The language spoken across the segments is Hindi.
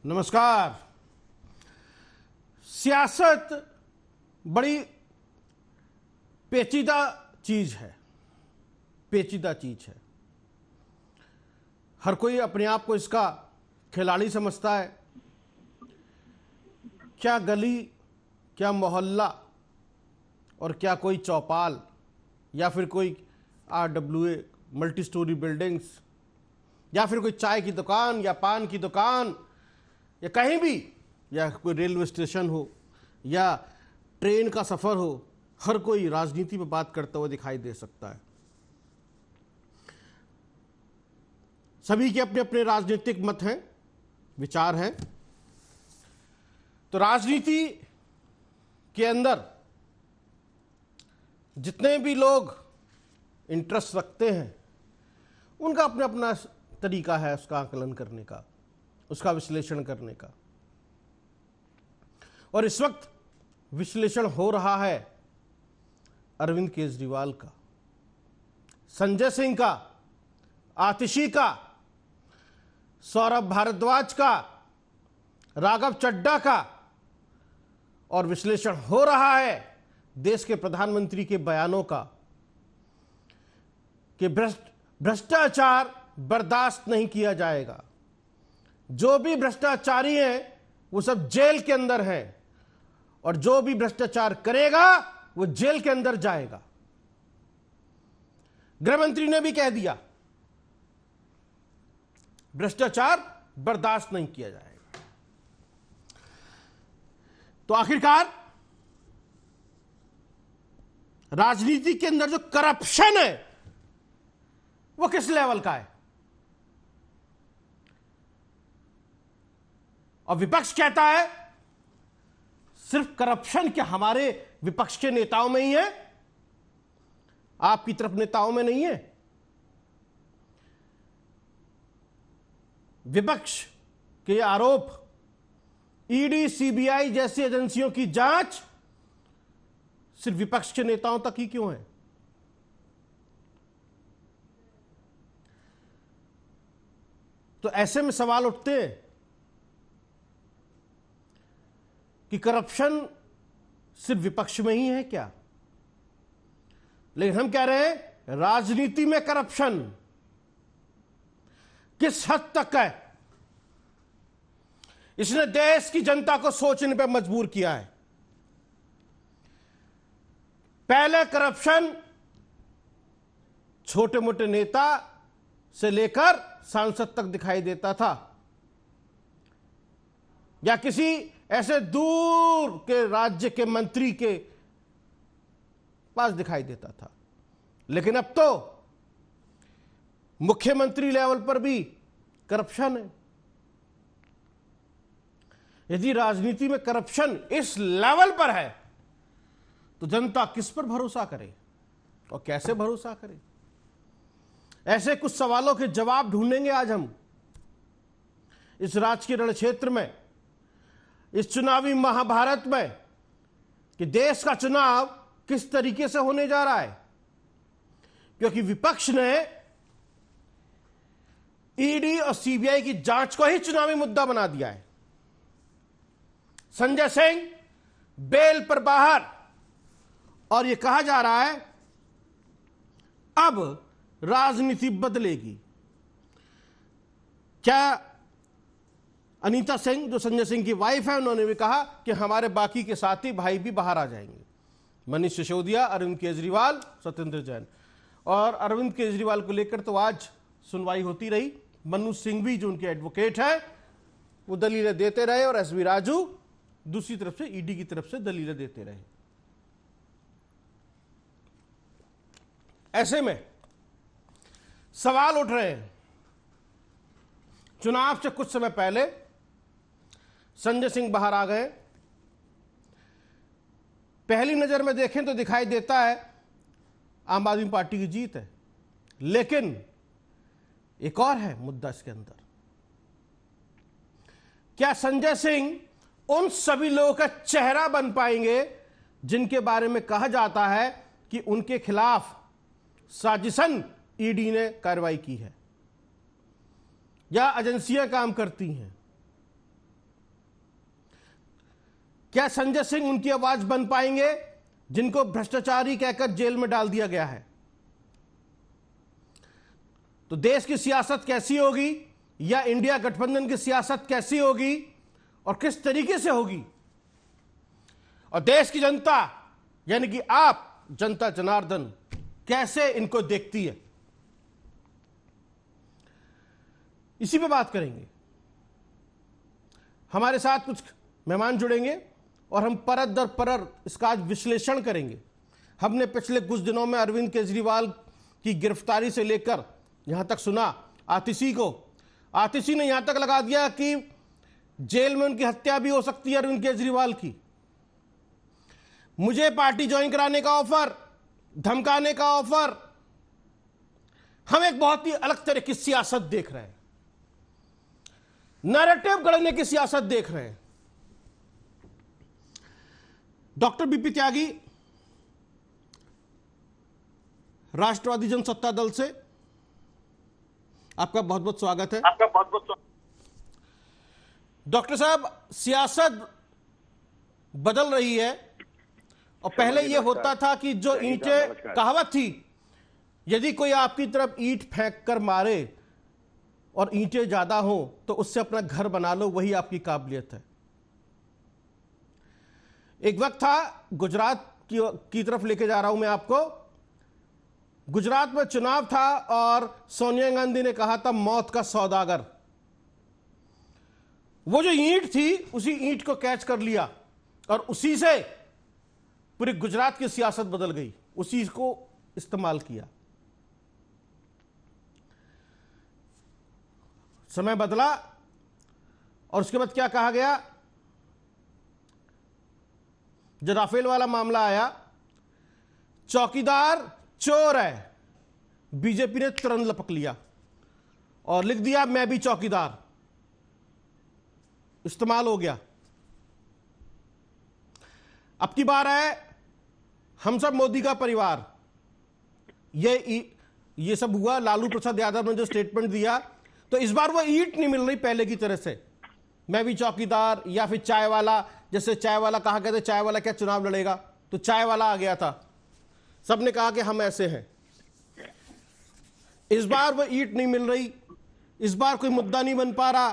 नमस्कार। सियासत बड़ी पेचीदा चीज है, पेचीदा चीज है। हर कोई अपने आप को इसका खिलाड़ी समझता है। क्या गली, क्या मोहल्ला और क्या कोई चौपाल या फिर कोई RWA मल्टी स्टोरी बिल्डिंग्स या फिर कोई चाय की दुकान या पान की दुकान या कहीं भी, या कोई रेलवे स्टेशन हो या ट्रेन का सफर हो, हर कोई राजनीति पे बात करता हुआ दिखाई दे सकता है। सभी के अपने अपने राजनीतिक मत हैं, विचार हैं। तो राजनीति के अंदर जितने भी लोग इंटरेस्ट रखते हैं, उनका अपना अपना तरीका है उसका आकलन करने का, उसका विश्लेषण करने का। और इस वक्त विश्लेषण हो रहा है अरविंद केजरीवाल का, संजय सिंह का, आतिशी का, सौरभ भारद्वाज का, राघव चड्ढा का, और विश्लेषण हो रहा है देश के प्रधानमंत्री के बयानों का कि भ्रष्टाचार बर्दाश्त नहीं किया जाएगा। जो भी भ्रष्टाचारी हैं वो सब जेल के अंदर हैं और जो भी भ्रष्टाचार करेगा वो जेल के अंदर जाएगा। गृह मंत्री ने भी कह दिया भ्रष्टाचार बर्दाश्त नहीं किया जाएगा। तो आखिरकार राजनीति के अंदर जो करप्शन है वो किस लेवल का है? और विपक्ष कहता है सिर्फ करप्शन क्या हमारे विपक्ष के नेताओं में ही है, आपकी तरफ नेताओं में नहीं है? विपक्ष के आरोप ईडी, सीबीआई जैसी एजेंसियों की जांच सिर्फ विपक्ष के नेताओं तक ही क्यों है? तो ऐसे में सवाल उठते हैं कि करप्शन सिर्फ विपक्ष में ही है क्या? लेकिन हम कह रहे हैं राजनीति में करप्शन किस हद तक है, इसने देश की जनता को सोचने पर मजबूर किया है। पहले करप्शन छोटे मोटे नेता से लेकर सांसद तक दिखाई देता था, या किसी ऐसे दूर के राज्य के मंत्री के पास दिखाई देता था। लेकिन अब तो मुख्यमंत्री लेवल पर भी करप्शन है। यदि राजनीति में करप्शन इस लेवल पर है तो जनता किस पर भरोसा करे और कैसे भरोसा करे? ऐसे कुछ सवालों के जवाब ढूंढेंगे आज हम इस राजकीय रण क्षेत्र में, इस चुनावी महाभारत में, कि देश का चुनाव किस तरीके से होने जा रहा है। क्योंकि विपक्ष ने ईडी और सीबीआई की जांच को ही चुनावी मुद्दा बना दिया है। संजय सिंह बेल पर बाहर, और यह कहा जा रहा है अब राजनीति बदलेगी। क्या अनीता सिंह जो संजय सिंह की वाइफ है, उन्होंने भी कहा कि हमारे बाकी के साथी भाई भी बाहर आ जाएंगे। मनीष सिसोदिया, अरविंद केजरीवाल, सत्येंद्र जैन। और अरविंद केजरीवाल को लेकर तो आज सुनवाई होती रही। मनु सिंह भी जो उनके एडवोकेट हैं वो दलीलें देते रहे, और एसवी राजू दूसरी तरफ से ईडी की तरफ से दलीलें देते रहे। ऐसे में सवाल उठ रहे हैं। चुनाव से कुछ समय पहले संजय सिंह बाहर आ गए। पहली नजर में देखें तो दिखाई देता है आम आदमी पार्टी की जीत है, लेकिन एक और है मुद्दा इसके अंदर। क्या संजय सिंह उन सभी लोगों का चेहरा बन पाएंगे जिनके बारे में कहा जाता है कि उनके खिलाफ साजिशन ईडी ने कार्रवाई की है या एजेंसियां काम करती हैं? क्या संजय सिंह उनकी आवाज बन पाएंगे जिनको भ्रष्टाचारी कहकर जेल में डाल दिया गया है? तो देश की सियासत कैसी होगी, या इंडिया गठबंधन की सियासत कैसी होगी और किस तरीके से होगी, और देश की जनता यानी कि आप जनता जनार्दन कैसे इनको देखती है, इसी पे बात करेंगे। हमारे साथ कुछ मेहमान जुड़ेंगे और हम परत दर परत इसका आज विश्लेषण करेंगे। हमने पिछले कुछ दिनों में अरविंद केजरीवाल की गिरफ्तारी से लेकर यहां तक सुना, आतिशी ने यहां तक लगा दिया कि जेल में उनकी हत्या भी हो सकती है अरविंद केजरीवाल की। मुझे पार्टी ज्वाइन कराने का ऑफर, धमकाने का ऑफर। हम एक बहुत ही अलग तरह की सियासत देख रहे हैं, नैरेटिव गढ़ने की सियासत देख रहे हैं। डॉक्टर बीपी त्यागी, राष्ट्रवादी जनसत्ता दल से आपका बहुत बहुत स्वागत है। डॉक्टर साहब, सियासत बदल रही है और पहले यह होता था कि जो ईंटें, कहावत थी, यदि कोई आपकी तरफ ईंट फेंक कर मारे और ईंटें ज्यादा हो तो उससे अपना घर बना लो, वही आपकी काबिलियत है। एक वक्त था, गुजरात की तरफ लेके जा रहा हूं मैं आपको। गुजरात में चुनाव था और सोनिया गांधी ने कहा था मौत का सौदागर। वो जो ईंट थी उसी ईंट को कैच कर लिया और उसी से पूरी गुजरात की सियासत बदल गई, उसी को इस्तेमाल किया। समय बदला और उसके बाद क्या कहा गया, जो राफेल वाला मामला आया, चौकीदार चोर है, बीजेपी ने तुरंत लपक लिया और लिख दिया मैं भी चौकीदार। इस्तेमाल हो गया। अब की बार है हम सब मोदी का परिवार। ये सब हुआ, लालू प्रसाद यादव ने जो स्टेटमेंट दिया, तो इस बार वो ईंट नहीं मिल रही पहले की तरह से, मैं भी चौकीदार, या फिर चाय वाला, जैसे चाय वाला कहा गया था, चाय वाला क्या चुनाव लड़ेगा, तो चाय वाला आ गया था, सबने कहा कि हम ऐसे हैं। इस बार वो ईंट नहीं मिल रही, इस बार कोई मुद्दा नहीं बन पा रहा।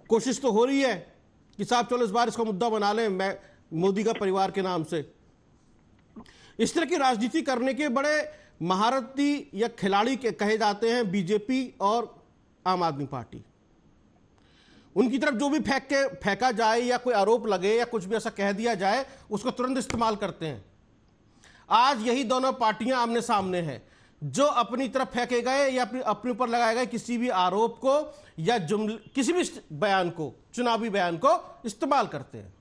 कोशिश तो हो रही है कि साहब चलो इस बार इसका मुद्दा बना लें, मैं मोदी का परिवार के नाम से। इस तरह की राजनीति करने के बड़े महारथी या खिलाड़ी के कहे जाते हैं बीजेपी और आम आदमी पार्टी। उनकी तरफ जो भी फेंका जाए या कोई आरोप लगे या कुछ भी ऐसा कह दिया जाए, उसको तुरंत इस्तेमाल करते हैं। आज यही दोनों पार्टियां आमने सामने हैं, जो अपनी तरफ फेंके गए या अपने ऊपर लगाए गए किसी भी आरोप को या किसी भी बयान को, चुनावी बयान को इस्तेमाल करते हैं।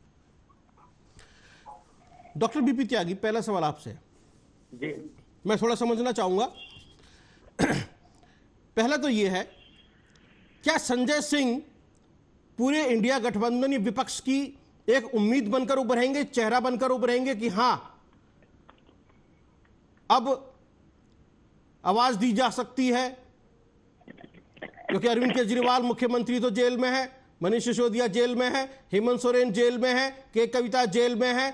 डॉक्टर बीपी त्यागी, पहला सवाल आपसे जी, मैं थोड़ा समझना चाहूंगा। पहला तो यह है, क्या संजय सिंह पूरे इंडिया गठबंधन या विपक्ष की एक उम्मीद बनकर उभरेंगे, चेहरा बनकर उभरेंगे कि हां अब आवाज दी जा सकती है? क्योंकि अरविंद केजरीवाल मुख्यमंत्री तो जेल में है, मनीष सिसोदिया जेल में है, हेमंत सोरेन जेल में है, के कविता जेल में है,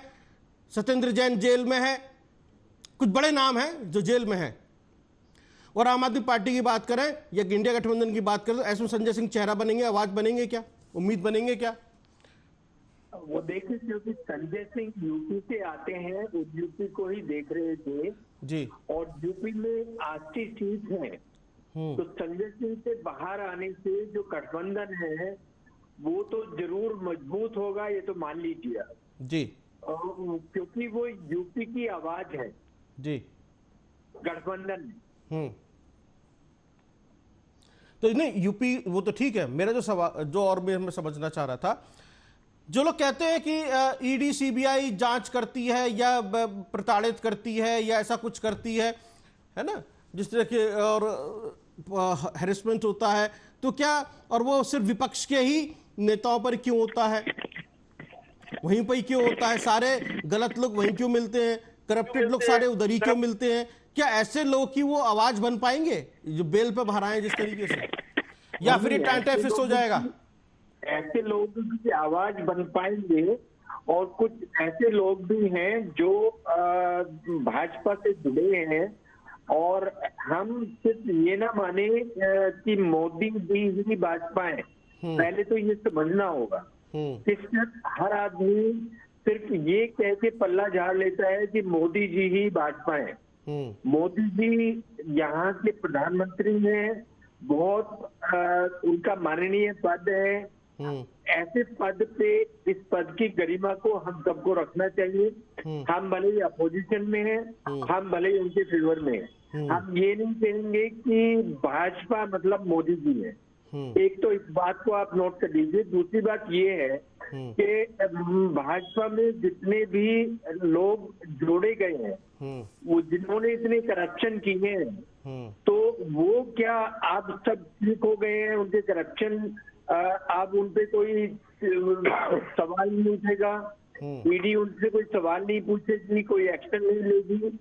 सत्येंद्र जैन जेल में है, कुछ बड़े नाम हैं जो जेल में हैं। और आम आदमी पार्टी की बात करें या इंडिया गठबंधन की बात करें, तो ऐसे में संजय सिंह चेहरा बनेंगे, आवाज बनेंगे क्या, उम्मीद बनेंगे क्या? वो देखिए, क्योंकि संजय सिंह यूपी से आते हैं, वो यूपी को ही देख रहे थे जी, और यूपी में 80 सीट है, तो संजय सिंह से बाहर आने से जो गठबंधन है वो तो जरूर मजबूत होगा, ये तो मान लीजिए आप जी, क्योंकि वो यूपी की आवाज है जी, गठबंधन। तो नहीं यूपी वो तो ठीक है। मेरा जो सवाल, जो और मैं समझना चाह रहा था, जो लोग कहते हैं कि ईडी सीबीआई जांच करती है या प्रताड़ित करती है या ऐसा कुछ करती है ना, जिस तरह के और हैरेसमेंट होता है, तो क्या, और वो सिर्फ विपक्ष के ही नेताओं पर क्यों होता है, वहीं पर क्यों होता है, सारे गलत लोग वहीं क्यों मिलते हैं, करप्टेड लोग सारे उधर ही क्यों मिलते हैं? क्या ऐसे लोग की वो आवाज बन पाएंगे जो बेल पे बाहर आए जिस तरीके से, या फिर ये टांटा फिस्ट हो जाएगा? ऐसे लोगों की आवाज बन पाएंगे और कुछ ऐसे लोग भी हैं जो भाजपा से जुड़े हैं। और हम सिर्फ ये ना माने कि मोदी जी ही भाजपा है, पहले तो ये समझना होगा कि सिर्फ हर आदमी सिर्फ ये कह के पल्ला झाड़ लेता है कि मोदी जी ही भाजपा है। मोदी जी यहाँ के प्रधानमंत्री हैं, बहुत उनका माननीय पद है। ऐसे पद पे, इस पद की गरिमा को हम सबको रखना चाहिए। हम भले ही अपोजिशन में हैं, हम भले ही उनके फेवर में हैं, हम ये नहीं कहेंगे कि भाजपा मतलब मोदी जी है। एक तो इस बात को आप नोट कर लीजिए। दूसरी बात ये है कि भाजपा में जितने भी लोग जोड़े गए हैं, वो जिन्होंने इतने करप्शन किए हैं, तो वो क्या आप सब ठीक हो गए हैं उनके करप्शन? आप उनपे कोई सवाल नहीं उठेगा, ईडी उनसे कोई सवाल नहीं पूछेगी, कोई एक्शन नहीं लेगी।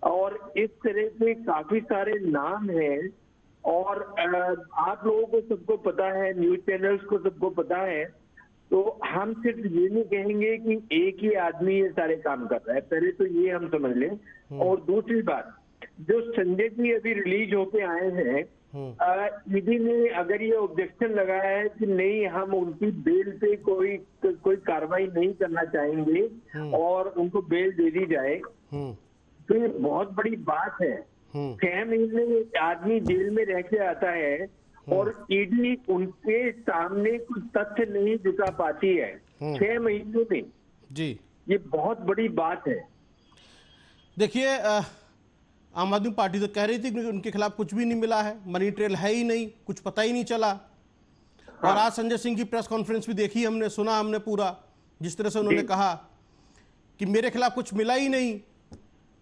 और इस तरह से काफी सारे नाम हैं। और आप लोगों को सबको पता है, न्यूज चैनल्स को सबको पता है। तो हम सिर्फ ये नहीं कहेंगे कि एक ही आदमी ये सारे काम कर रहा है, पहले तो ये हम समझ लें। और दूसरी बात, जो संजय जी अभी रिलीज होके आए हैं, ईडी ने अगर ये ऑब्जेक्शन लगाया है कि नहीं, हम उनकी बेल पे कोई कार्रवाई नहीं करना चाहेंगे और उनको बेल दे दी जाए, तो ये बहुत बड़ी बात है। 6 महीने आदमी जेल में रह के आता है और ईडी उनके सामने कुछ तथ्य नहीं जुटा पाती है 6 महीनों में जी। ये बहुत बड़ी बात है। देखिए, आम आदमी पार्टी तो कह रही थी कि उनके खिलाफ कुछ भी नहीं मिला है, मनी ट्रेल है ही नहीं, कुछ पता ही नहीं चला। और आज संजय सिंह की प्रेस कॉन्फ्रेंस भी देखी हमने, सुना हमने पूरा, जिस तरह से उन्होंने कहा कि मेरे खिलाफ कुछ मिला ही नहीं,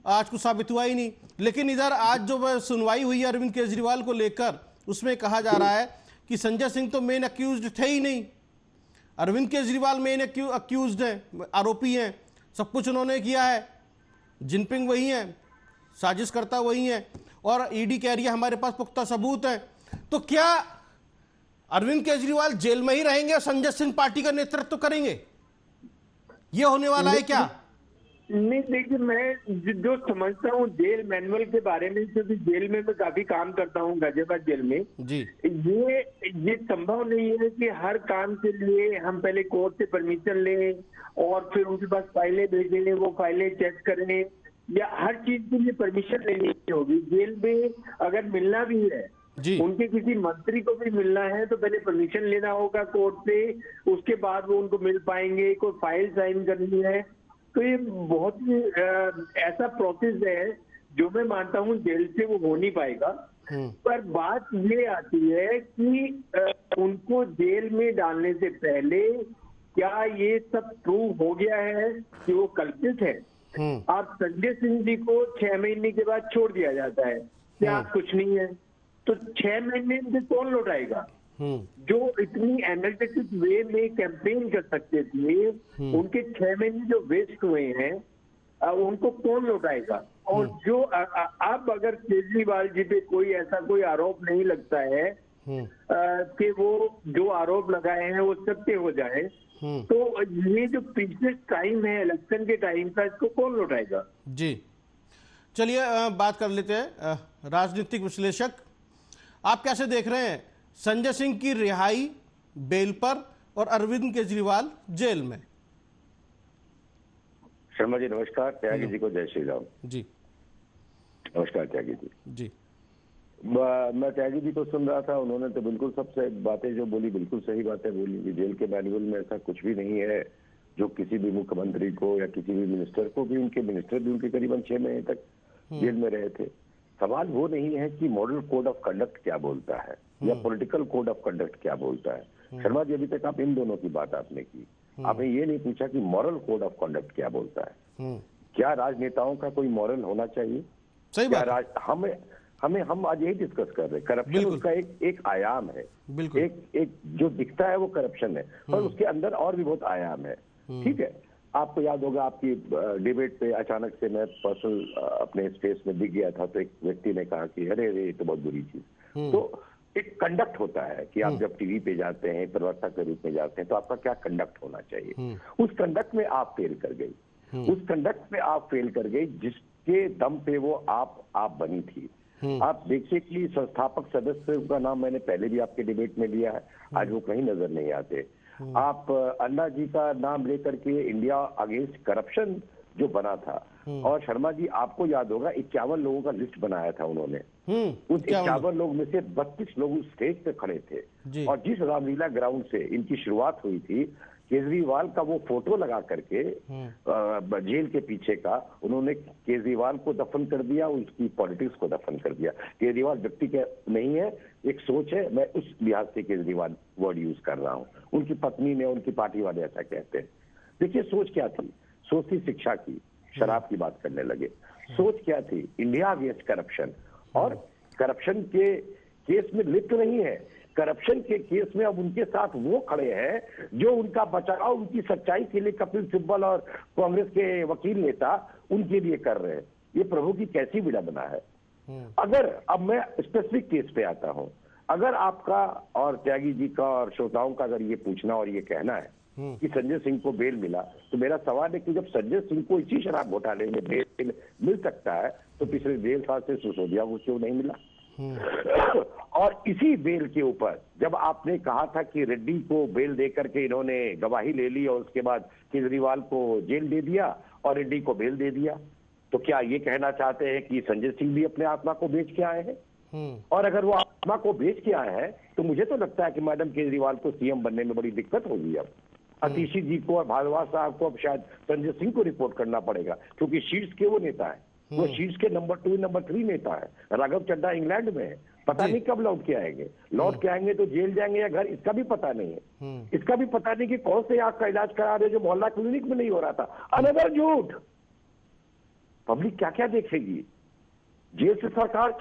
आज कुछ साबित हुआ ही नहीं। लेकिन इधर आज जो सुनवाई हुई है अरविंद केजरीवाल को लेकर, उसमें कहा जा रहा है कि संजय सिंह तो मेन अक्यूज्ड थे ही नहीं, अरविंद केजरीवाल मेन अक्यूज्ड हैं, आरोपी हैं, सब कुछ उन्होंने किया है, जिनपिंग वही है, साजिशकर्ता वही है, और ईडी कह रही है हमारे पास पुख्ता सबूत है। तो क्या अरविंद केजरीवाल जेल में ही रहेंगे और संजय सिंह पार्टी का नेतृत्व करेंगे? ये होने वाला है क्या? नहीं, देखिए, मैं जो समझता हूँ जेल मैनुअल के बारे में, क्योंकि जेल में मैं काफी काम करता हूँ गाजियाबाद जेल में जी, ये संभव नहीं है कि हर काम के लिए हम पहले कोर्ट से परमिशन लें और फिर उनके पास फाइलें भेजें, वो फाइलें चेक करें, या हर चीज के लिए परमिशन लेनी होगी। जेल में अगर मिलना भी है, उनके किसी मंत्री को भी मिलना है तो पहले परमिशन लेना होगा कोर्ट से, उसके बाद वो उनको मिल पाएंगे, कोई फाइल साइन करनी है। तो ये बहुत ही ऐसा प्रोसेस है जो मैं मानता हूँ जेल से वो हो नहीं पाएगा। पर बात ये आती है कि उनको जेल में डालने से पहले क्या ये सब प्रूव हो गया है कि वो कल्पित है? आप संजय सिंह जी को 6 महीने के बाद छोड़ दिया जाता है, क्या कुछ नहीं है? तो 6 महीने से कौन लौटाएगा? जो इतनी एनर्जेटिक वे में कैंपेन कर सकते थे, उनके 6 महीने जो वेस्ट हुए हैं, उनको कौन लौटाएगा? और जो अब अगर केजरीवाल जी पे कोई आरोप नहीं लगता है कि वो जो आरोप लगाए हैं वो सत्य हो जाए, तो ये जो प्रीशियस टाइम है इलेक्शन के टाइम का, इसको कौन लौटाएगा? जी, चलिए बात कर लेते हैं राजनीतिक विश्लेषक, आप कैसे देख रहे हैं संजय सिंह की रिहाई बेल पर और अरविंद केजरीवाल जेल में? शर्मा जी नमस्कार, त्यागी जी को जय श्री राम। जी नमस्कार त्यागी जी। जी, मैं त्यागी जी को सुन रहा था, उन्होंने तो बिल्कुल सबसे बातें जो बोली बिल्कुल सही बातें बोली। जेल के मैनुअल में ऐसा कुछ भी नहीं है जो किसी भी मुख्यमंत्री को या किसी भी मिनिस्टर को भी, उनके मिनिस्टर भी उनके करीबन 6 महीने तक जेल में रहे थे। सवाल वो नहीं है कि मॉडल कोड ऑफ कंडक्ट क्या बोलता है या पॉलिटिकल कोड ऑफ कंडक्ट क्या बोलता है। शर्मा जी, अभी तक आप इन दोनों की बात आपने की, आपने ये नहीं पूछा कि मॉरल कोड ऑफ कंडक्ट क्या बोलता है। क्या राजनेताओं का कोई मॉरल होना चाहिए? सही बात। हम आज यही डिस्कस कर रहे हैं। करप्शन उसका एक आयाम है, एक जो दिखता है वो करप्शन है, पर उसके अंदर और भी बहुत आयाम है। ठीक है, आपको याद होगा आपकी डिबेट पे अचानक से मैं पर्सनल अपने स्पेस में दिख गया था, तो एक व्यक्ति ने कहा कि अरे ये तो बहुत बुरी चीज। तो एक कंडक्ट होता है कि आप जब टीवी पे जाते हैं, प्रवक्ता के रूप में जाते हैं, तो आपका क्या कंडक्ट होना चाहिए। उस कंडक्ट में आप फेल कर गई। उस कंडक्ट में आप फेल कर गई जिसके दम पे वो आप बनी थी। आप देखिए कि संस्थापक सदस्य का नाम मैंने पहले भी आपके डिबेट में लिया है, आज वो कहीं नजर नहीं आते। आप अन्ना जी का नाम लेकर के इंडिया अगेंस्ट करप्शन जो बना था, और शर्मा जी आपको याद होगा 51 लोगों का लिस्ट बनाया था उन्होंने। उस 51 लोग में से 32 लोग उस स्टेज पे खड़े थे, और जिस रामलीला ग्राउंड से इनकी शुरुआत हुई थी, केजरीवाल का वो फोटो लगा करके जेल के पीछे का, उन्होंने केजरीवाल को दफन कर दिया, उसकी पॉलिटिक्स को दफन कर दिया। केजरीवाल व्यक्ति के नहीं है, एक सोच है, मैं उस लिहाज से केजरीवाल वर्ड यूज कर रहा हूं। उनकी पत्नी ने, उनकी पार्टी वाले ऐसा कहते हैं। देखिए सोच क्या थी, सोच थी शिक्षा की, शराब की बात करने लगे। सोच क्या थी, इंडिया अगेंस्ट करप्शन, और करप्शन के केस में लिप्त नहीं है। करप्शन के केस में अब उनके साथ वो खड़े हैं जो उनका बचाव, उनकी सच्चाई के लिए कपिल सिब्बल और कांग्रेस के वकील नेता उनके लिए कर रहे हैं। ये प्रभु की कैसी विडंबना है। अगर अब मैं स्पेसिफिक केस पे आता हूं, अगर आपका और त्यागी जी का और श्रोताओं का अगर ये पूछना और ये कहना है कि संजय सिंह को बेल मिला, तो मेरा सवाल है कि जब संजय सिंह को इसी शराब घोटाले में बेल मिल सकता है, तो पिछले 1.5 साल से सिसोदिया को क्यों नहीं मिला। और इसी बेल के ऊपर जब आपने कहा था कि रेड्डी को बेल देकर के इन्होंने गवाही ले ली और उसके बाद केजरीवाल को जेल दे दिया और रेड्डी को बेल दे दिया, तो क्या ये कहना चाहते हैं कि संजय सिंह भी अपने आत्मा को बेच के आए हैं? और अगर वो आत्मा को बेच के आए हैं, तो मुझे तो लगता है कि मैडम केजरीवाल को सीएम बनने में बड़ी दिक्कत होगी। अब आतिशी जी को और भारद्वाज साहब को अब शायद संजय सिंह को रिपोर्ट करना पड़ेगा, क्योंकि शीर्ष के वो नेता है, वो शीर्ष के नंबर 2 नंबर 3 नेता है। राघव चड्ढा इंग्लैंड में है, पता नहीं कब लौट के आएंगे। लौट के आएंगे तो जेल जाएंगे या घर, इसका भी पता नहीं है। इसका भी पता नहीं कि कौन से आंख का इलाज करा रहे जो मोहल्ला क्लिनिक में नहीं हो रहा था। अनदर झूठ। पब्लिक क्या क्या देखेगी। जेल से सरकार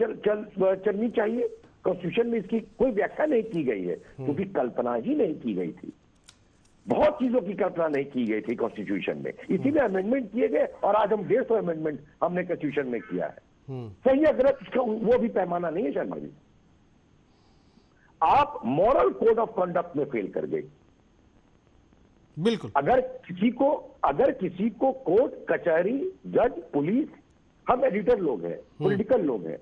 चलनी चाहिए, कॉन्स्टिट्यूशन में इसकी कोई व्याख्या नहीं की गई है, क्योंकि कल्पना ही नहीं की गई थी। बहुत चीजों की कल्पना नहीं की गई थी कॉन्स्टिट्यूशन में, इसीलिए अमेंडमेंट किए गए, और आज हम 150 अमेंडमेंट हमने कॉन्स्टिट्यूशन में किया है। सही है गलत, इसका वो भी पैमाना नहीं है शर्मा जी। आप मॉरल कोड ऑफ कंडक्ट में फेल कर गए। बिल्कुल। अगर किसी को कोर्ट, कचहरी, जज, पुलिस, हम एडिटर लोग हैं, पॉलिटिकल लोग हैं,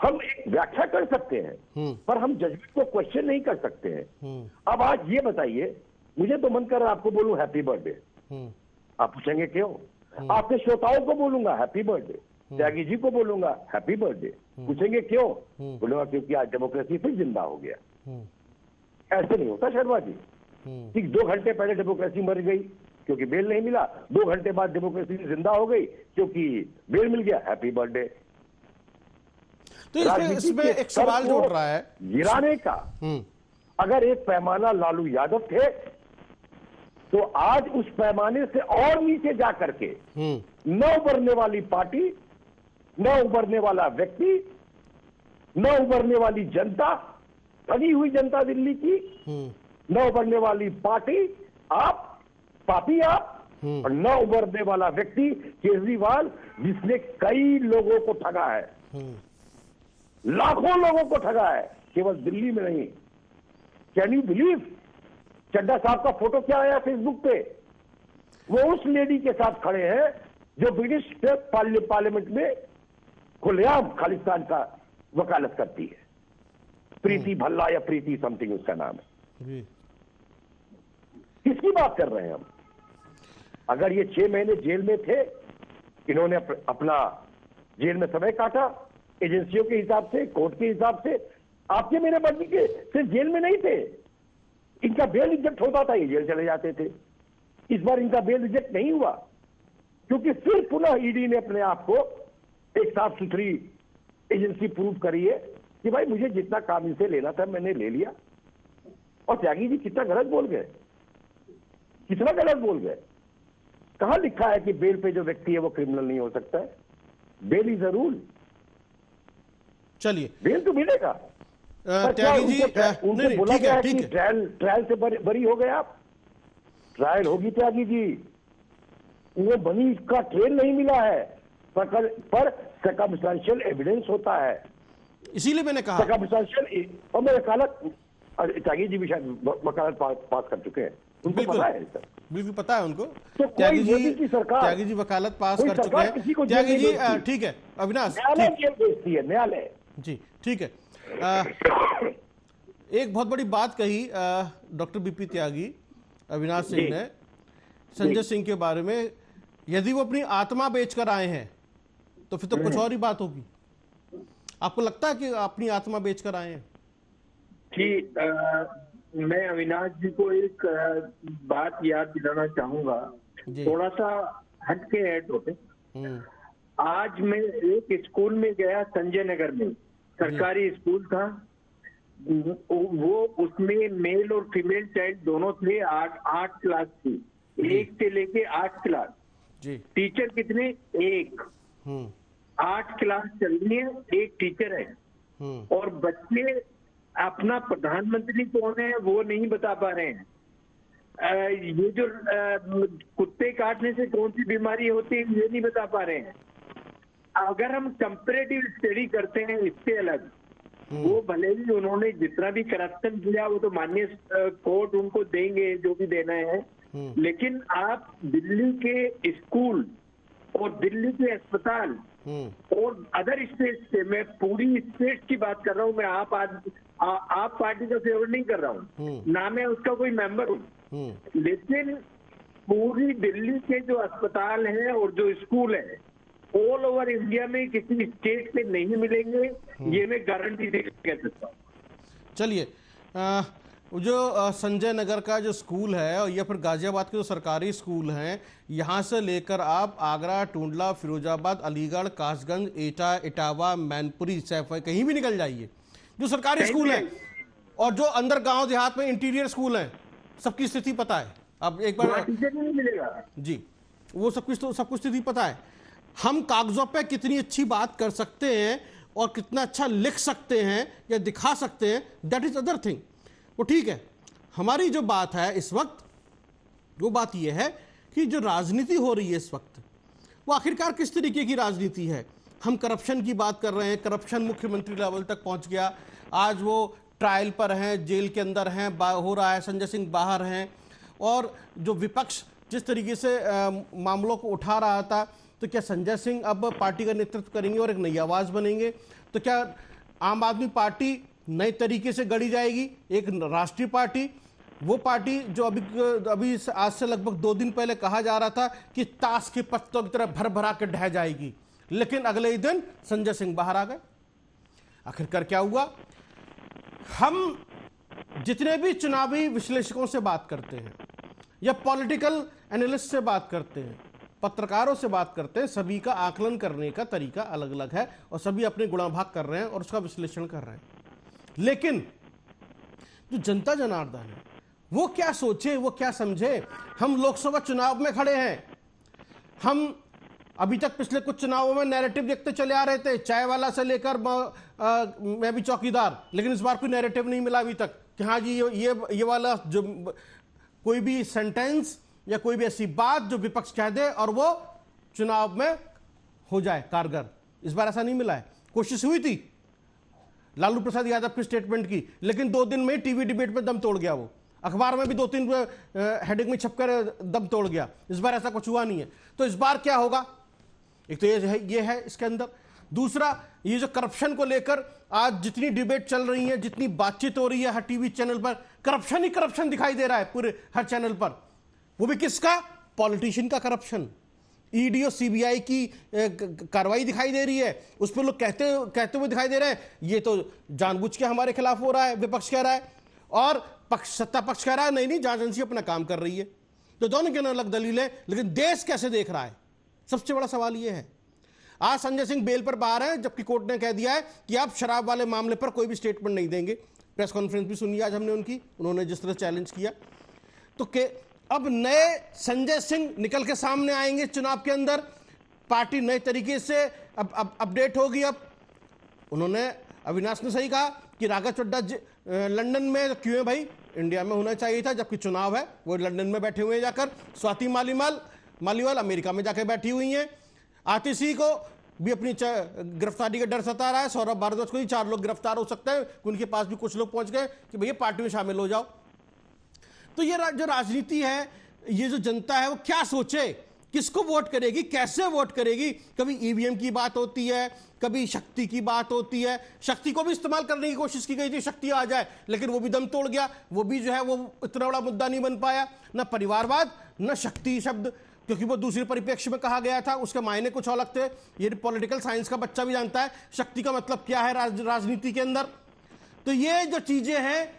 हम एक व्याख्या कर सकते हैं, पर हम जजमेंट को क्वेश्चन नहीं कर सकते हैं। अब आज ये बताइए, मुझे तो मन कर रहा है आपको बोलूं हैप्पी बर्थडे, आप पूछेंगे क्यों? आपके श्रोताओं को बोलूंगा हैप्पी बर्थडे, त्यागी जी को बोलूंगा हैप्पी बर्थडे, पूछेंगे क्यों? बोलूंगा क्योंकि आज डेमोक्रेसी फिर जिंदा हो गया। ऐसे नहीं होता शर्मा जी कि 2 घंटे पहले डेमोक्रेसी मर गई क्योंकि बेल नहीं मिला, 2 घंटे बाद डेमोक्रेसी जिंदा हो गई क्योंकि बेल मिल गया, हैप्पी बर्थडे। तो इसमें एक सवाल जोड़ रहा है गिराने का अगर एक पैमाना लालू यादव थे, तो आज उस पैमाने से और नीचे जा करके न उभरने वाली पार्टी, न उभरने वाला व्यक्ति, न उभरने वाली जनता, ठगी हुई जनता दिल्ली की, न उभरने वाली पार्टी आप, पापी आप, और न उभरने वाला व्यक्ति केजरीवाल, जिसने कई लोगों को ठगा है, लाखों लोगों को ठगा है, केवल दिल्ली में नहीं। Can you believe? चड्ढा साहब का फोटो क्या आया फेसबुक पे? वो उस लेडी के साथ खड़े हैं जो ब्रिटिश पार्लियामेंट में खुलेआम खालिस्तान का वकालत करती है। प्रीति भल्ला या प्रीति समथिंग उसका नाम है। किसकी बात कर रहे हैं हम? अगर ये 6 महीने जेल में थे, इन्होंने अपना जेल में समय काटा एजेंसियों के हिसाब से, कोर्ट के हिसाब से। आपके मेरे मर्जी के सिर्फ जेल में नहीं थे, इनका बेल रिजेक्ट होता था, ये जेल चले जाते थे। इस बार इनका बेल रिजेक्ट नहीं हुआ क्योंकि फिर पुनः ईडी ने अपने आप को एक साफ सुथरी एजेंसी प्रूव करी है कि भाई मुझे जितना काम इनसे लेना था मैंने ले लिया। और त्यागी जी कितना गलत बोल गए, कितना गलत बोल गए। कहां लिखा है कि बेल पे जो व्यक्ति है वो क्रिमिनल नहीं हो सकता है? Bail is a rule. चलिए, बेल तो मिलेगा। त्यागी जी, उनको बोला गया कि ट्रायल से बरी हो गए आप। ट्रायल होगी त्यागी जी, वो बनी का ट्रेल नहीं मिला है, पर सर्कमस्टेंशियल एविडेंस होता है। इसीलिए मैंने कहा प्रशासन और मैं वकालत, त्यागी जी भी शायद वकालत पास कर चुके हैं, उनको पता है सर, बिल्कुल पता है उनको। तो त्यागी मोदी की सरकार, त्यागी जी वकालत पास कर चुके हैं। किसी को त्यागी जी जेल ठीक है अविनाश, न्यायालय जेल भेजती है, न्यायालय जी ठीक है। एक बहुत बड़ी बात कही डॉक्टर बीपी त्यागी, अविनाश सिंह ने संजय सिंह के बारे में, यदि वो अपनी आत्मा बेचकर आए हैं तो फिर तो कुछ और ही बात होगी। आपको लगता है कि अपनी आत्मा बेचकर आए हैं? कि मैं अविनाश जी को एक बात याद दिलाना चाहूंगा, थोड़ा सा हटके है टॉपिक। आज मैं एक स्कूल में गया संजय नगर में, सरकारी स्कूल था वो, उसमें मेल और फीमेल चाइल्ड दोनों थे। 8 क्लास थी, 1 से लेके 8 क्लास जी। टीचर कितने? 1। 8 क्लास चल रही है, 1 टीचर है, और बच्चे अपना प्रधानमंत्री कौन है वो नहीं बता पा रहे हैं। ये जो कुत्ते काटने से कौन सी बीमारी होती है ये नहीं बता पा रहे हैं। अगर हम कंपैरेटिव स्टडी करते हैं इससे अलग, वो भले ही उन्होंने जितना भी करप्शन किया वो तो माननीय कोर्ट उनको देंगे जो भी देना है, लेकिन आप दिल्ली के स्कूल और दिल्ली के अस्पताल और अदर स्टेट से, मैं पूरी स्टेट की बात कर रहा हूँ, मैं आप पार्टी का फेवर नहीं कर रहा हूँ, ना मैं उसका कोई मेंबर हूँ, लेकिन पूरी दिल्ली के जो अस्पताल हैं और जो स्कूल है ऑल ओवर इंडिया में किसी स्टेट में नहीं मिलेंगे, ये मैं गारंटी दे कह सकता हूँ। चलिए, जो संजय नगर का जो स्कूल है और या फिर गाजियाबाद के जो सरकारी स्कूल हैं, यहाँ से लेकर आप आगरा, टूंडला, फिरोजाबाद, अलीगढ़, कासगंज, एटा, इटावा, मैनपुरी, सैफई, कहीं भी निकल जाइए, जो सरकारी स्कूल हैं और जो अंदर गांव देहात में इंटीरियर स्कूल हैं, सबकी स्थिति पता है। अब एक बार टीचर नहीं मिलेगा जी, वो सब कुछ स्थिति पता है। हम कागजों पे कितनी अच्छी बात कर सकते हैं और कितना अच्छा लिख सकते हैं या दिखा सकते हैं, दैट इज अदर थिंग, वो ठीक है। हमारी जो बात है इस वक्त, वो बात यह है कि जो राजनीति हो रही है इस वक्त, वो आखिरकार किस तरीके की राजनीति है। हम करप्शन की बात कर रहे हैं, करप्शन मुख्यमंत्री लेवल तक पहुंच गया, आज वो ट्रायल पर हैं, जेल के अंदर हैं, हो रहा है, संजय सिंह बाहर हैं, और जो विपक्ष जिस तरीके से मामलों को उठा रहा था, तो क्या संजय सिंह अब पार्टी का नेतृत्व करेंगे और एक नई आवाज बनेंगे? तो क्या आम आदमी पार्टी नए तरीके से गढ़ी जाएगी, एक राष्ट्रीय पार्टी, वो पार्टी जो अभी आज से लगभग 2 दिन पहले कहा जा रहा था कि ताश के पत्तों की तरह भर भरा के ढह जाएगी, लेकिन अगले ही दिन संजय सिंह बाहर आ गए। आखिरकार क्या हुआ? हम जितने भी चुनावी विश्लेषकों से बात करते हैं या पॉलिटिकल एनालिस्ट से बात करते हैं, पत्रकारों से बात करते हैं, सभी का आकलन करने का तरीका अलग अलग है और सभी अपने गुणाभाग कर रहे हैं और उसका विश्लेषण कर रहे हैं। लेकिन जो जनता जनार्दन है वो क्या सोचे, वो क्या समझे? हम लोकसभा चुनाव में खड़े हैं, हम अभी तक पिछले कुछ चुनावों में नैरेटिव देखते चले आ रहे थे, चाय वाला से लेकर मैं भी चौकीदार, लेकिन इस बार कोई नैरेटिव नहीं मिला अभी तक कि हाँ जी ये वाला जो कोई भी सेंटेंस या कोई भी ऐसी बात जो विपक्ष कह दे और वो चुनाव में हो जाए कारगर। इस बार ऐसा नहीं मिला है। कोशिश हुई थी लालू प्रसाद यादव की स्टेटमेंट की, लेकिन 2 दिन में टीवी डिबेट में दम तोड़ गया, वो अखबार में भी 2-3 हेडिंग में छपकर दम तोड़ गया। इस बार ऐसा कुछ हुआ नहीं है। तो इस बार क्या होगा? एक तो ये है इसके अंदर। दूसरा, ये जो करप्शन को लेकर आज जितनी डिबेट चल रही है, जितनी बातचीत हो रही है हर टीवी चैनल पर, करप्शन ही करप्शन दिखाई दे रहा है पूरे हर चैनल पर। वो भी किसका? पॉलिटिशियन का करप्शन। ईडी और सीबीआई की कार्रवाई दिखाई दे रही है, उस पर लोग कहते हुए दिखाई दे रहे हैं ये तो जानबूझ के हमारे खिलाफ हो रहा है, विपक्ष कह रहा है, और सत्ता पक्ष कह रहा है नहीं जांच एजेंसी अपना काम कर रही है। तो दोनों के अलग दलील है, लेकिन देश कैसे देख रहा है, सबसे बड़ा सवाल यह है। आज संजय सिंह बेल पर बाहर है, जबकि कोर्ट ने कह दिया है कि आप शराब वाले मामले पर कोई भी स्टेटमेंट नहीं देंगे। प्रेस कॉन्फ्रेंस भी सुनी आज हमने उनकी, उन्होंने जिस तरह चैलेंज किया। तो अब नए संजय सिंह निकल के सामने आएंगे चुनाव के अंदर, पार्टी नए तरीके से अब अपडेट होगी। अब उन्होंने, अविनाश ने सही कहा कि राघव चड्ढा लंदन में क्यों है भाई, इंडिया में होना चाहिए था, जबकि चुनाव है, वो लंदन में बैठे हुए हैं जाकर। स्वाति मालीवाल अमेरिका में जाकर बैठी हुई हैं। आतिशी को भी अपनी गिरफ्तारी का डर सता रहा है। सौरभ भारद्वाज को ही 4 लोग गिरफ्तार हो सकते हैं, उनके पास भी कुछ लोग पहुंच गए कि भैया पार्टी में शामिल हो जाओ। तो ये जो राजनीति है, ये जो जनता है वो क्या सोचे, किसको वोट करेगी, कैसे वोट करेगी। कभी ईवीएम की बात होती है, कभी शक्ति की बात होती है। शक्ति को भी इस्तेमाल करने की कोशिश की गई थी, शक्ति आ जाए, लेकिन वो भी दम तोड़ गया। वो भी जो है वो इतना बड़ा मुद्दा नहीं बन पाया, ना परिवारवाद ना शक्ति शब्द, क्योंकि वो दूसरे परिप्रेक्ष्य में कहा गया था, उसके मायने कुछ अलग थे। ये पॉलिटिकल साइंस का बच्चा भी जानता है शक्ति का मतलब क्या है राजनीति के अंदर। तो ये जो चीजें हैं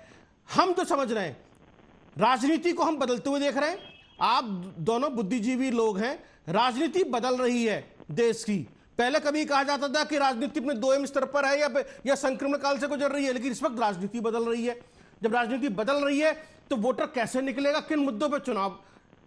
हम तो समझ रहे हैं, राजनीति को हम बदलते हुए देख रहे हैं। आप दोनों बुद्धिजीवी लोग हैं, राजनीति बदल रही है देश की। पहले कभी कहा जाता था कि राजनीति अपने 2M स्तर पर है या संक्रमण काल से गुजर रही है, लेकिन इस वक्त राजनीति बदल रही है। जब राजनीति बदल रही है तो वोटर कैसे निकलेगा, किन मुद्दों पर चुनाव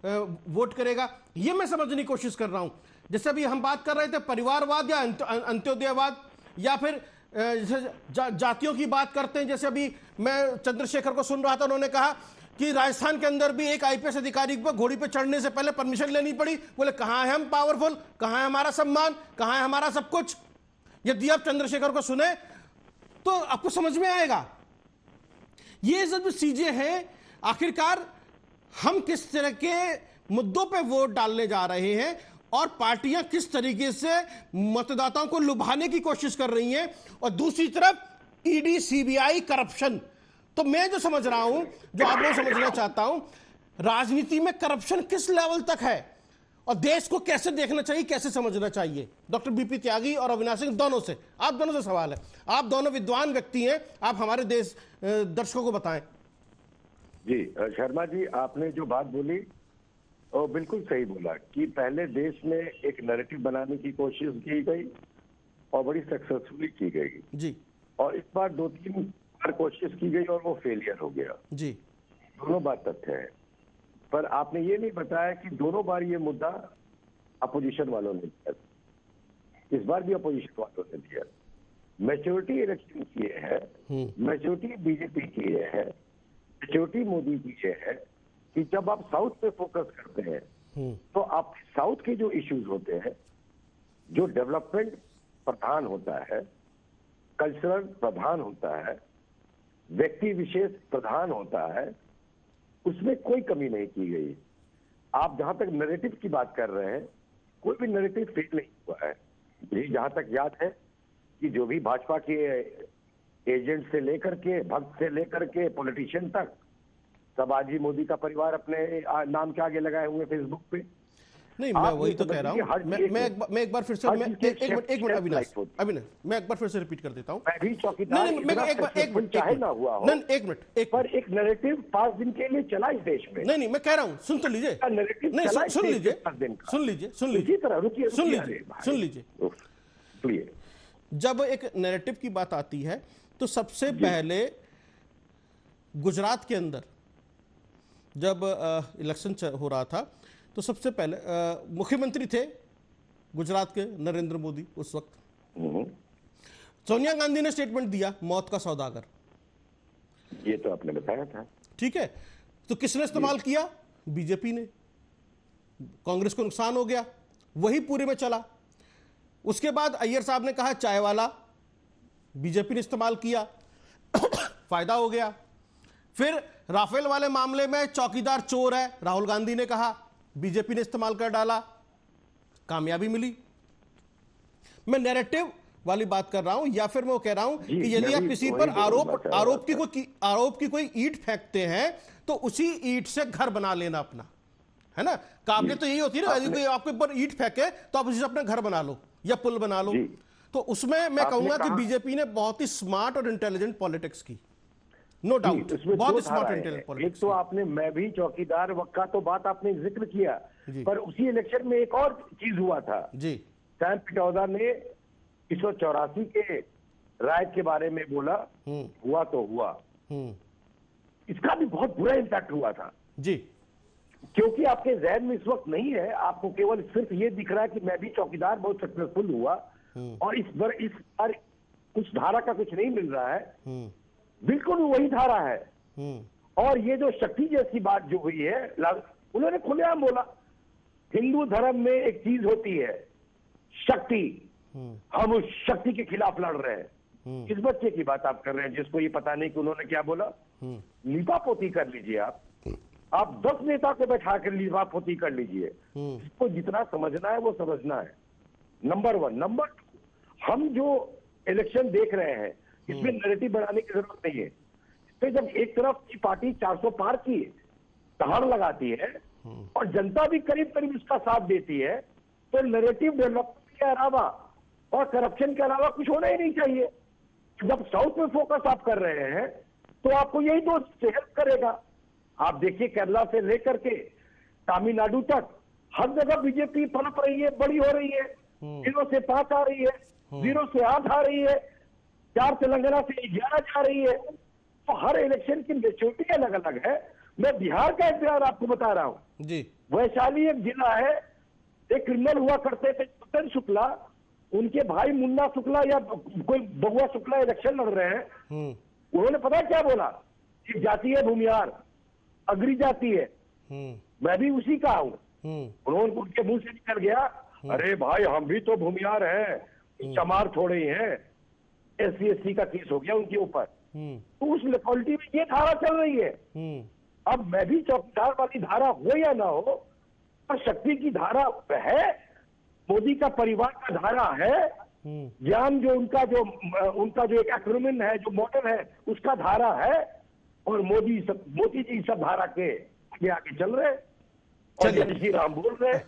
वोट करेगा, ये मैं समझने की कोशिश कर रहा हूं। जैसे अभी हम बात कर रहे थे परिवारवाद या अंत्योदयवाद, या फिर जैसे जातियों की बात करते हैं। जैसे अभी मैं चंद्रशेखर को सुन रहा था, उन्होंने कहा कि राजस्थान के अंदर भी एक आईपीएस अधिकारी को घोड़ी पे चढ़ने से पहले परमिशन लेनी पड़ी। बोले कहां है हम पावरफुल, कहां है हमारा सम्मान, कहां है हमारा सब कुछ। यदि आप चंद्रशेखर को सुने तो आपको समझ में आएगा। ये सब चीजें हैं, आखिरकार हम किस तरह के मुद्दों पे वोट डालने जा रहे हैं और पार्टियां किस तरीके से मतदाताओं को लुभाने की कोशिश कर रही हैं, और दूसरी तरफ ईडी सीबीआई करप्शन। तो मैं जो समझ रहा हूं, जो आप लोग समझना चाहता हूं, राजनीति में करप्शन किस लेवल तक है और देश को कैसे देखना चाहिए, कैसे समझना चाहिए। डॉक्टर बीपी त्यागी और अविनाश सिंह दोनों से, आप दोनों से सवाल है। आप दोनों विद्वान व्यक्ति हैं, आप हमारे देश दर्शकों को बताएं। जी शर्मा जी, आपने जो बात बोली वो बिल्कुल सही बोला कि पहले देश में एक नैरेटिव बनाने की कोशिश की गई और बड़ी सक्सेसफुली की गई जी, और इस बार 2-3 बार कोशिश की गई और वो फेलियर हो गया जी। दोनों बात तथ्य है। पर आपने ये नहीं बताया कि दोनों बार ये मुद्दा अपोजिशन वालों ने दिया, इस बार भी अपोजिशन वालों ने दिया। मेजोरिटी इलेक्शन किए हैं, मेजोरिटी बीजेपी की है, मेजोरिटी मोदी की है कि जब आप साउथ पे फोकस करते हैं तो आप साउथ के जो इश्यूज होते हैं, जो डेवलपमेंट प्रधान होता है, कल्चरल प्रधान होता है, व्यक्ति विशेष प्रधान होता है, उसमें कोई कमी नहीं की गई। आप जहां तक नैरेटिव की बात कर रहे हैं, कोई भी नैरेटिव फेल नहीं हुआ है। मुझे जहां तक याद है कि जो भी भाजपा के एजेंट से लेकर के, भक्त से लेकर के, पॉलिटिशियन तक, सब आज ही मोदी का परिवार अपने नाम के आगे लगाए हुए फेसबुक पे। नहीं, मैं वही तो कह रहा हूँ। मैं एक बार फिर से एक मिनट अविनाश, मैं एक बार फिर से रिपीट कर देता हूँ। मैं भी चौकीदार एक मिनट चाहे ना हुआ हो, एक मिनट पर एक नैरेटिव 5 दिन के लिए चला इस देश में। नहीं, मैं कह रहा हूँ, सुन तो लीजिए, सुन लीजिए। जब एक नैरेटिव की बात आती है तो सबसे पहले गुजरात के अंदर जब इलेक्शन हो रहा था तो सबसे पहले मुख्यमंत्री थे गुजरात के नरेंद्र मोदी उस वक्त। सोनिया गांधी ने स्टेटमेंट दिया, मौत का सौदागर। ये तो आपने बताया था। ठीक है, तो किसने इस्तेमाल किया? बीजेपी ने। कांग्रेस को नुकसान हो गया, वही पूरे में चला। उसके बाद अय्यर साहब ने कहा चाय वाला, बीजेपी ने इस्तेमाल किया, फायदा हो गया। फिर राफेल वाले मामले में चौकीदार चोर है, राहुल गांधी ने कहा, बीजेपी ने इस्तेमाल कर डाला, कामयाबी मिली। मैं नैरेटिव वाली बात कर रहा हूं, या फिर मैं कह रहा हूं कि यदि आप किसी पर आरोप की कोई ईंट फेंकते हैं तो उसी ईंट से घर बना लेना अपना, है ना। काबिलियत तो यही होती है ना, यदि कोई आपके ऊपर ईंट फेंके तो आप उसी से अपना घर बना लो या पुल बना लो। तो उसमें मैं कहूंगा कि बीजेपी ने बहुत ही स्मार्ट और इंटेलिजेंट पॉलिटिक्स की, नो डाउट, बहुत स्मार्ट इंटेलिजेंट पॉलिटिक्स। एक तो आपने मैं भी चौकीदार का तो बात आपने जिक्र किया, पर उसी इलेक्शन में एक और चीज हुआ था जी। सैम पिटौदा ने 1984 के राय के बारे में बोला, हुआ तो हुआ। इसका भी बहुत बुरा इम्पैक्ट हुआ था जी, क्योंकि आपके जहन में इस वक्त नहीं है, आपको केवल सिर्फ ये दिख रहा है कि मैं भी चौकीदार बहुत सक्सेसफुल हुआ, और इस बार कुछ धारा का कुछ नहीं मिल रहा है। बिल्कुल वही धारा है। और ये जो शक्ति जैसी बात जो हुई है, उन्होंने खुलेआम बोला, हिंदू धर्म में एक चीज होती है शक्ति, हम उस शक्ति के खिलाफ लड़ रहे हैं। किस बच्चे की बात आप कर रहे हैं जिसको ये पता नहीं कि उन्होंने क्या बोला? लीपापोती कर लीजिए आप 10 नेता को बैठा कर लीपापोती कर लीजिए। इसको जितना समझना है वो समझना है, नंबर 1। नंबर 2, हम जो इलेक्शन देख रहे हैं इसमें नैरेटिव बढ़ाने की जरूरत नहीं है। इसमें जब एक तरफ की पार्टी 400 पार की दहाड़ लगाती है और जनता भी करीब करीब उसका साथ देती है, तो नैरेटिव डेवलपमेंट के अलावा और करप्शन के अलावा कुछ होना ही नहीं चाहिए। जब साउथ में फोकस आप कर रहे हैं तो आपको यही दोस्त से हेल्प करेगा। आप देखिए केरला से लेकर के तमिलनाडु तक हर जगह बीजेपी पनप रही है, बड़ी हो रही है। 0 से 5 आ रही है, 0 से 8 आ रही है, 4 तेलंगाना से 11 जा रही है। तो हर इलेक्शन की मेच्योरिटी अलग अलग है। मैं बिहार का एग्जाम्पल आपको बता रहा हूं जी। वैशाली एक जिला है, एक क्रिमिनल हुआ करते थे चेतन शुक्ला, उनके भाई मुन्ना शुक्ला या कोई बबुआ शुक्ला इलेक्शन लड़ रहे हैं। उन्होंने पता क्या बोला कि जाति है भूमिहार, अग्री जाति है, मैं भी उसी का हूं। उन्होंने उनके मुंह से निकल गया, अरे भाई हम भी तो भूमिहार हैं, चमार थोड़े ही हैं। SC/ST का केस हो गया उनके ऊपर। तो उस लोकेलिटी में ये धारा चल रही है। अब मैं भी चौकीदार वाली धारा हो या ना हो, पर शक्ति की धारा है, मोदी का परिवार का धारा है, ज्ञान जो उनका जो एक एक्रोनिम है, जो मॉडल है, उसका धारा है। और मोदी जी सब धारा के आगे चल रहे हैं। चलिए श्री राम बोल रहे हैं।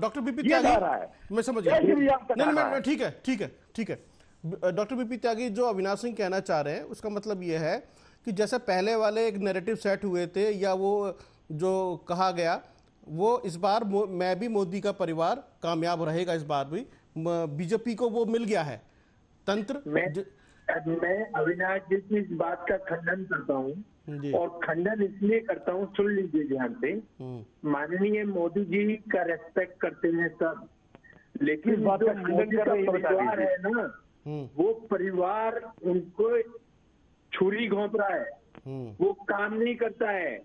डॉक्टर बीपी त्यागी, मैं समझ गया। नहीं, ठीक है। डॉक्टर बीपी त्यागी, जो अविनाश सिंह कहना चाह रहे हैं उसका मतलब ये है कि जैसे पहले वाले एक नैरेटिव सेट हुए थे या वो जो कहा गया, वो इस बार मैं भी मोदी का परिवार कामयाब रहेगा। इस बार भी बीजेपी को वो मिल गया है तंत्र। मैं अविनाश जी की इस बात का खंडन करता हूँ, और खंडन इसलिए करता हूँ, सुन लीजिए ध्यान से। माननीय मोदी जी का रेस्पेक्ट करते हैं सब, लेकिन जो मोदी का परिवार है ना, वो परिवार उनको छुरी घोंप रहा है, वो काम नहीं करता है।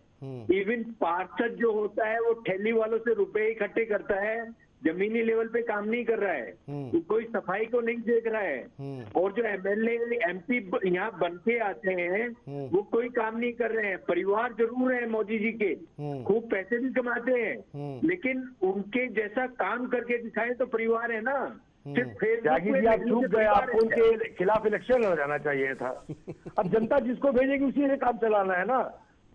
इवन पार्षद जो होता है वो ठेली वालों से रुपए इकट्ठे करता है, जमीनी लेवल पे काम नहीं कर रहा है, तो कोई सफाई को नहीं देख रहा है। और जो MLA MP यहाँ बन के आते हैं वो कोई काम नहीं कर रहे हैं। परिवार जरूर है मोदी जी के, खूब पैसे भी कमाते हैं, लेकिन उनके जैसा काम करके दिखाए तो परिवार है ना। त्यागी जी आप चूक गए, आपको उनके खिलाफ इलेक्शन लड़ जाना चाहिए था। अब जनता जिसको भेजेगी उसी से काम चलाना है ना।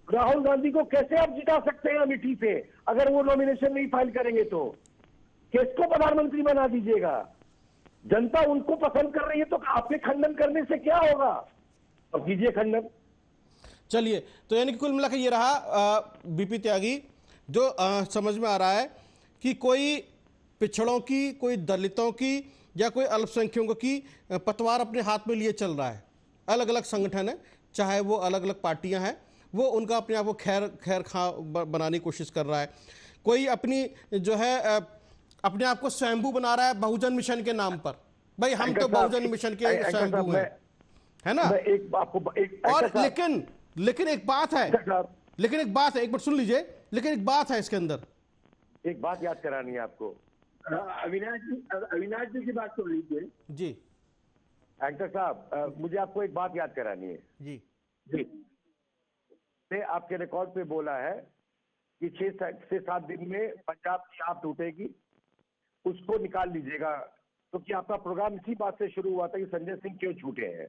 राहुल गांधी को कैसे आप जिता सकते हैं अमेठी से, अगर वो नॉमिनेशन नहीं फाइल करेंगे तो? किसको प्रधानमंत्री बना दीजिएगा? जनता उनको पसंद कर रही है तो आपके खंडन करने से क्या होगा? अब कीजिए खंडन। चलिए, तो यानी कि कुल मिलाकर ये रहा बीपी त्यागी, जो समझ में आ रहा है कि कोई पिछड़ों की, कोई दलितों की या कोई अल्पसंख्यकों की पतवार अपने हाथ में लिए चल रहा है। अलग अलग संगठन है, चाहे वो अलग अलग पार्टियां हैं, वो उनका अपने आप को खैर खा बनाने की कोशिश कर रहा है। कोई अपनी जो है अपने आप को स्वयंभू बना रहा है बहुजन मिशन के नाम पर। भाई हम तो बहुजन मिशन के स्वयंभू हैं, है ना। और लेकिन एक बात है, एक बार सुन लीजिए, लेकिन एक बात है इसके अंदर, एक बात याद करानी है आपको। अविनाश जी की बात सुन लीजिए जी। एंकर साहब, मुझे आपको एक बात याद करानी है जी। ने आपके रिकॉर्ड पे बोला है कि 6 से 7 दिन में पंजाब की आप टूटेगी, उसको निकाल लीजिएगा। तो कि आपका प्रोग्राम इसी बात से शुरू हुआ था कि संजय सिंह क्यों छूटे हैं।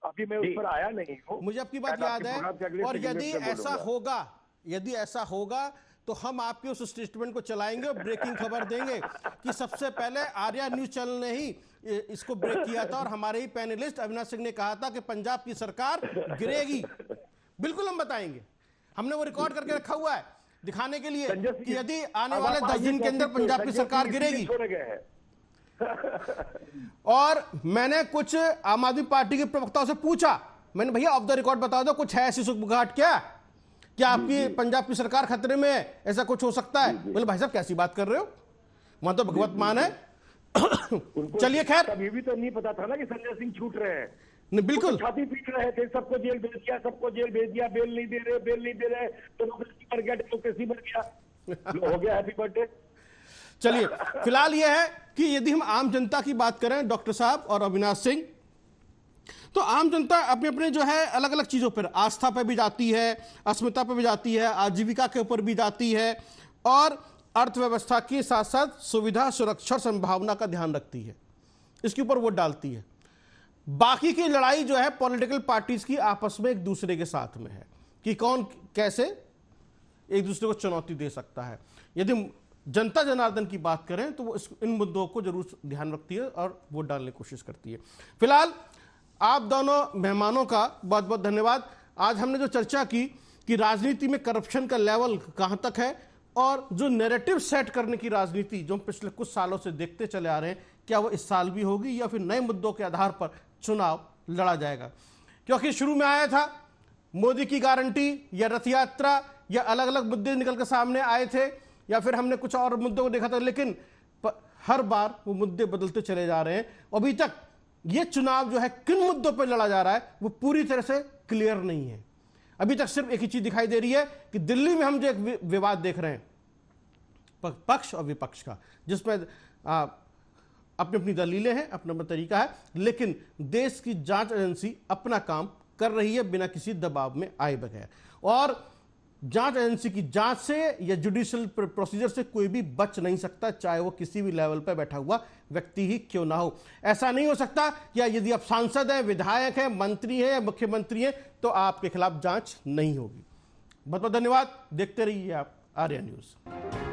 अभी मैं उस पर आया नहीं हूँ, मुझे आपकी बात याद है। और यदि ऐसा होगा तो हम आपके उस स्टेटमेंट को चलाएंगे और ब्रेकिंग खबर देंगे कि सबसे पहले आर्या न्यूज चैनल ने ही इसको ब्रेक किया था और हमारे ही पैनलिस्ट अविनाश सिंह ने कहा था कि पंजाब की सरकार गिरेगी। बिल्कुल हम बताएंगे, हमने वो रिकॉर्ड करके रखा हुआ है दिखाने के लिए कि यदि आने वाले 10 दिन के अंदर पंजाब की सरकार गिरेगी। और मैंने कुछ आम आदमी पार्टी के प्रवक्ताओं से पूछा, मैंने भैया ऑफ द रिकॉर्ड बता दो, कुछ है ऐसी सुगबुगाहट क्या आपकी पंजाब की सरकार खतरे में है, ऐसा कुछ हो सकता है? बोले भाई साहब कैसी बात कर रहे हो, वहां तो भगवत मान है। चलिए खैर, अभी भी तो नहीं पता था ना कि संजय सिंह छूट रहे हैं। नहीं, बिल्कुल छाती पीट रहे थे, सबको जेल भेज दिया, बेल नहीं दे रहे, तो डेमोक्रेसी मर गया, हो गया हैप्पी बर्थडे। चलिए, फिलहाल यह है कि यदि हम आम जनता की बात करें डॉक्टर साहब और अविनाश सिंह, तो आम जनता अपने अपने जो है अलग अलग चीजों पर, आस्था पर भी जाती है, अस्मिता पर भी जाती है, आजीविका के ऊपर भी जाती है, और अर्थव्यवस्था के साथ साथ सुविधा, सुरक्षा और संभावना का ध्यान रखती है, इसके ऊपर वोट डालती है। बाकी की लड़ाई जो है पॉलिटिकल पार्टीज की आपस में एक दूसरे के साथ में है कि कौन कैसे एक दूसरे को चुनौती दे सकता है। यदि जनता जनार्दन की बात करें तो वो इन मुद्दों को जरूर ध्यान रखती है और वोट डालने की कोशिश करती है। फिलहाल आप दोनों मेहमानों का बहुत बहुत धन्यवाद। आज हमने जो चर्चा की कि राजनीति में करप्शन का लेवल कहां तक है, और जो नैरेटिव सेट करने की राजनीति जो हम पिछले कुछ सालों से देखते चले आ रहे हैं, क्या वो इस साल भी होगी या फिर नए मुद्दों के आधार पर चुनाव लड़ा जाएगा। क्योंकि शुरू में आया था मोदी की गारंटी या रथ यात्रा या अलग अलग मुद्दे निकल कर सामने आए थे, या फिर हमने कुछ और मुद्दों को देखा था, लेकिन हर बार वो मुद्दे बदलते चले जा रहे हैं। अभी तक ये चुनाव जो है किन मुद्दों पर लड़ा जा रहा है वो पूरी तरह से क्लियर नहीं है। अभी तक सिर्फ एक ही चीज दिखाई दे रही है कि दिल्ली में हम जो एक विवाद देख रहे हैं पक्ष और विपक्ष का, जिसमें अपनी अपनी दलीलें हैं, अपना अपना तरीका है, लेकिन देश की जांच एजेंसी अपना काम कर रही है बिना किसी दबाव में आए बगैर। और जांच एजेंसी की जांच से या जुडिशियल प्रोसीजर से कोई भी बच नहीं सकता, चाहे वो किसी भी लेवल पर बैठा हुआ व्यक्ति ही क्यों ना हो। ऐसा नहीं हो सकता या यदि आप सांसद हैं, विधायक हैं, मंत्री हैं या मुख्यमंत्री हैं तो आपके खिलाफ जांच नहीं होगी। बहुत बहुत धन्यवाद। देखते रहिए आप आर्या न्यूज।